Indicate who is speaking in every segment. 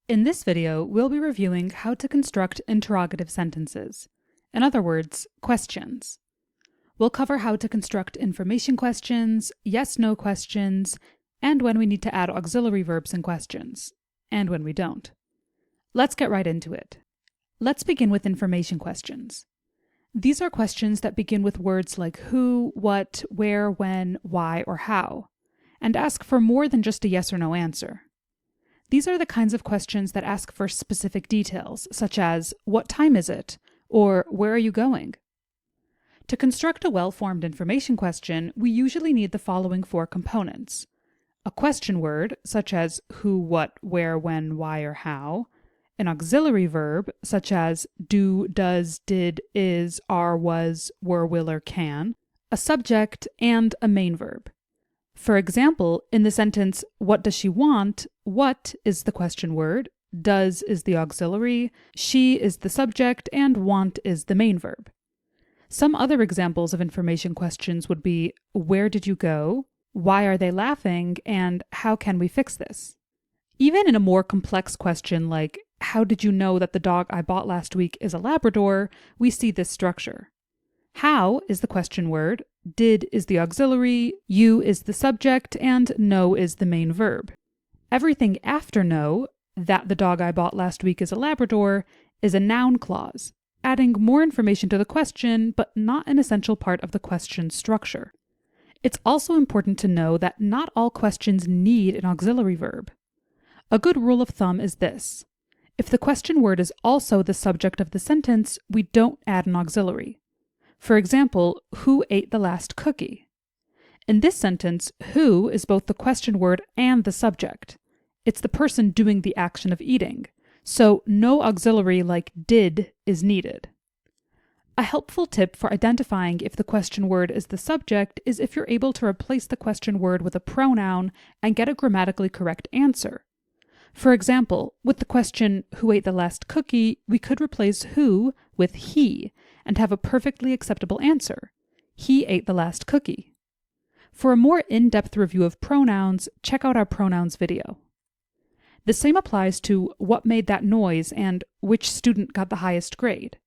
Speaker 1: In this video, we'll be reviewing how to construct interrogative sentences. In other words, questions. We'll cover how to construct information questions, yes-no questions, and when we need to add auxiliary verbs in questions, and when we don't. Let's get right into it. Let's begin with information questions. These are questions that begin with words like who, what, where, when, why, or how, and ask for more than just a yes or no answer. These are the kinds of questions that ask for specific details, such as, what time is it? Or, where are you going? To construct a well-formed information question, we usually need the following four components. A question word, such as who, what, where, when, why, or how. An auxiliary verb, such as do, does, did, is, are, was, were, will, or can. A subject, and a main verb. For example, in the sentence, what does she want? What is the question word, does is the auxiliary, she is the subject, and want is the main verb. Some other examples of information questions would be, where did you go? Why are they laughing? And how can we fix this? Even in a more complex question like, how did you know that the dog I bought last week is a Labrador? We see this structure. How is the question word, did is the auxiliary, you is the subject, and know is the main verb. Everything after know, that the dog I bought last week is a Labrador, is a noun clause, adding more information to the question, but not an essential part of the question structure. It's also important to know that not all questions need an auxiliary verb. A good rule of thumb is this. If the question word is also the subject of the sentence, we don't add an auxiliary. For example, who ate the last cookie? In this sentence, who is both the question word and the subject. It's the person doing the action of eating, so no auxiliary like did is needed. A helpful tip for identifying if the question word is the subject is if you're able to replace the question word with a pronoun and get a grammatically correct answer. For example, with the question, who ate the last cookie, we could replace who with he and have a perfectly acceptable answer. He ate the last cookie. For a more in-depth review of pronouns, check out our pronouns video. The same applies to what made that noise and which student got the highest grade.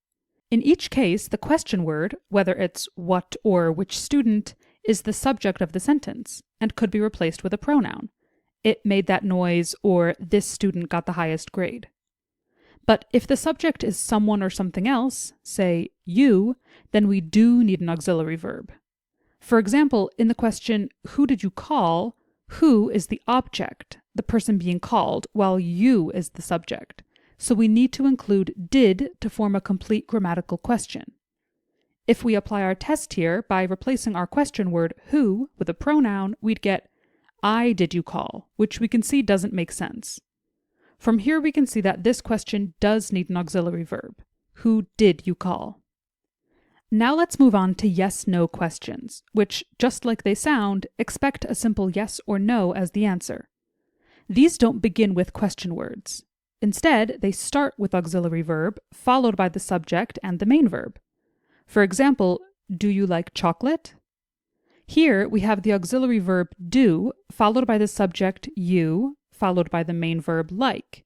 Speaker 1: In each case, the question word, whether it's what or which student, is the subject of the sentence and could be replaced with a pronoun. It made that noise, or this student got the highest grade. But if the subject is someone or something else, say you, then we do need an auxiliary verb. For example, in the question, who did you call? Who is the object, the person being called, while you is the subject. So we need to include did to form a complete grammatical question. If we apply our test here by replacing our question word who with a pronoun, we'd get I did you call, which we can see doesn't make sense. From here we can see that this question does need an auxiliary verb. Who did you call? Now let's move on to yes-no questions, which, just like they sound, expect a simple yes or no as the answer. These don't begin with question words. Instead, they start with auxiliary verb, followed by the subject and the main verb. For example, do you like chocolate? Here we have the auxiliary verb do, followed by the subject you, followed by the main verb like.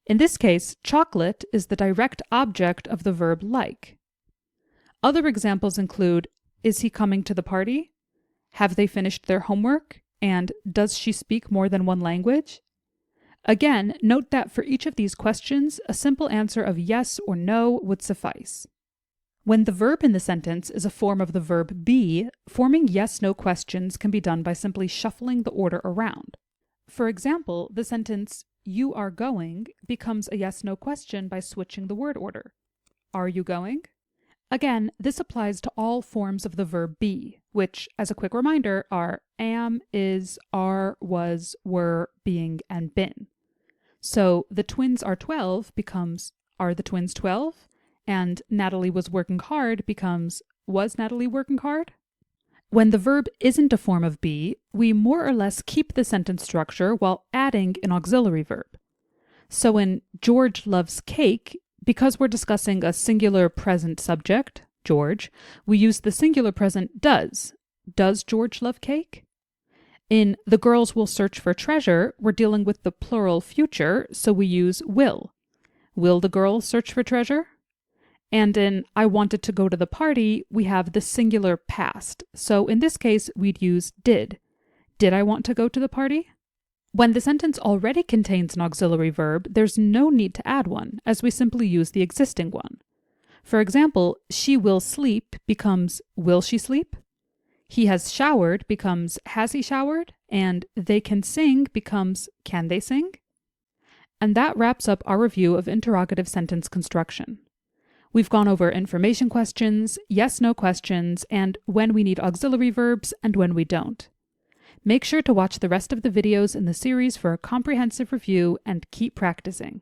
Speaker 1: In this case, chocolate is the direct object of the verb like. Other examples include, is he coming to the party? Have they finished their homework? And does she speak more than one language? Again, note that for each of these questions, a simple answer of yes or no would suffice. When the verb in the sentence is a form of the verb be, forming yes-no questions can be done by simply shuffling the order around. For example, the sentence, you are going, becomes a yes-no question by switching the word order. Are you going? Again, this applies to all forms of the verb be, which, as a quick reminder, are am, is, are, was, were, being, and been. So the twins are 12 becomes, are the twins 12? And Natalie was working hard becomes, was Natalie working hard? When the verb isn't a form of be, we more or less keep the sentence structure while adding an auxiliary verb. So in George loves cake, because we're discussing a singular present subject, George, we use the singular present does. Does George love cake? In the girls will search for treasure, we're dealing with the plural future, so we use will. Will the girls search for treasure? And in I wanted to go to the party, we have the singular past. So in this case, we'd use did. Did I want to go to the party? When the sentence already contains an auxiliary verb, there's no need to add one, as we simply use the existing one. For example, she will sleep becomes will she sleep? He has showered becomes has he showered? And they can sing becomes can they sing? And that wraps up our review of interrogative sentence construction. We've gone over information questions, yes/no questions, and when we need auxiliary verbs and when we don't. Make sure to watch the rest of the videos in the series for a comprehensive review and keep practicing.